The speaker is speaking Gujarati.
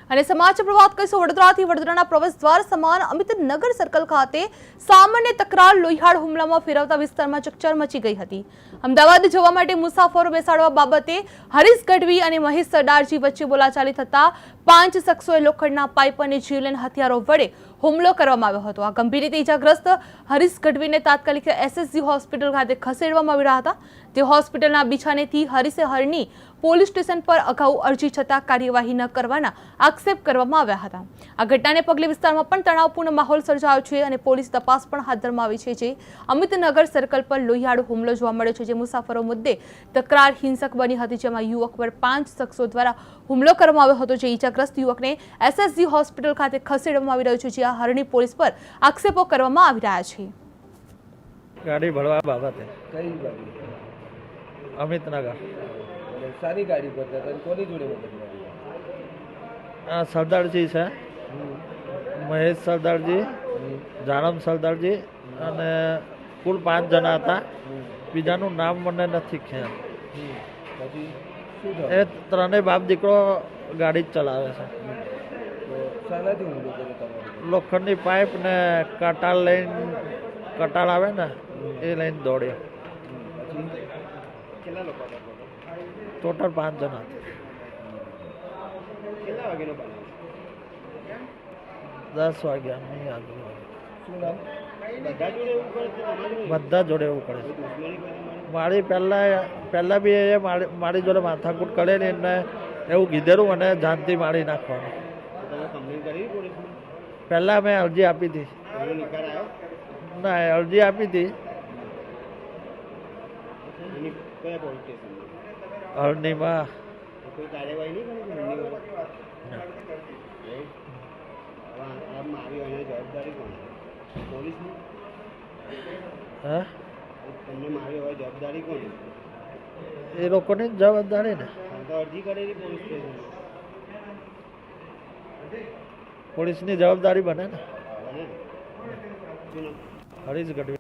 અને સમાચાર પ્રવાત કરીશું વડોદરાથી। વડોદરાના પ્રવેશદ્વાર સમાન અમિતનગર સર્કલ ખાતે સામાન્ય તકરાર લોહિયાળ હુમલામાં ફેરવતા વિસ્તારમાં ચકચાર મચી ગઈ હતી। અમદાવાદ જવા માટે મુસાફરો બેસાડવા બાબતે હરીશ ગઢવી અને મહેશ સરદારજી વચ્ચે બોલાચાલી થતા 5 શખ્સોએ લોખંડના પાઇપ અને જીવલેણ હથિયારો વડે હુમલો કરવામાં આવ્યો હતો। આ ગંભીર રીતે ઇજાગ્રસ્ત હરીશ ગઢવીને તાત્કાલિક એસએસજી હોસ્પિટલ ખાતે ખસેડવામાં આવી રહ્યા હતા। તે હોસ્પિટલના બિછાનેથી હરીશે હરણી પોલીસ સ્ટેશન પર અગાઉ અરજી છતાં કાર્યવાહી ન કરવાના આક્ષેપ કરવામાં આવ્યા હતા। આ ઘટનાને પગલે વિસ્તારમાં પણ તણાવપૂર્ણ માહોલ સર્જાયો છે અને પોલીસ તપાસ પણ હાથ ધરવામાં આવી છે। જે અમિતનગર સર્કલ પર લોહિયાળો હુમલો જોવા મળ્યો છે, જે મુસાફરો મુદ્દે તકરાર હિંસક બની હતી, જેમાં યુવક પર 5 શખ્સો દ્વારા હુમલો કરવામાં આવ્યો હતો। જે ઇજાગ્રસ્ત યુવકને એસએસજી હોસ્પિટલ ખાતે ખસેડવામાં આવી રહ્યો છે, જ્યાં હરણી પોલીસ પર આક્ષેપો કરવામાં આવી રહ્યા છે। ગાડી ભરવા બાબતે કઈ ગાડી? અમિતનગર સારી ગાડી પર હતા કોની જોડે મદદ? આ સરદારજી છે, મહેશ સરદારજી, જાનમ સરદારજી અને કુલ 5 જણા હતા। બીજાનું નામ મને નથી ખ્યાલ। પછી શું થયું? એ ત્રણેય બાપ દીકરો ગાડી જ ચલાવે છે। શાનાથી હુમલો કર્યો તમારે? લોખંડની પાઇપ ને કટાળ લઈને, કટાળ આવે ને એ લઈને દોડ્યો। પછી કેટલા લોકો હતા? ટોટલ 5 જણા। કેટલા વાગ્યાનો બનાવ? 10 વાગ્યા નહીં યાદ। શું નામ? બધા જોડે એવું કરે છે? બધા જોડે એવું કરે છે। દુશ્મની કરી મારી પહેલાં બી એ મારી જોડે માથાકૂટ કરેલી ને એવું કીધેલું અને જાનથી મારી નાખવાનું। તમે કમ્પ્લેન કરી પોલીસને? પહેલાં મેં અરજી આપી હતી। એનો નિકાલ આવ્યો? ના, અરજી આપી હતી એની કયા પોલીસ સ્ટેશન? હરણીમાં। કોઈ કાર્યવાહી નહીં કરી હરણી આ મારી હોય જવાબદારી કોણ? પોલીસની? હા, તમને મારી હોય જવાબદારી કોણ? એ લોકોની જ જવાબદારી ને। તો અરજી કરેલી પોલીસ સ્ટેશન? પોલીસની જવાબદારી બને ને। બને ને? શું નામ? હરીશ ગઢવી।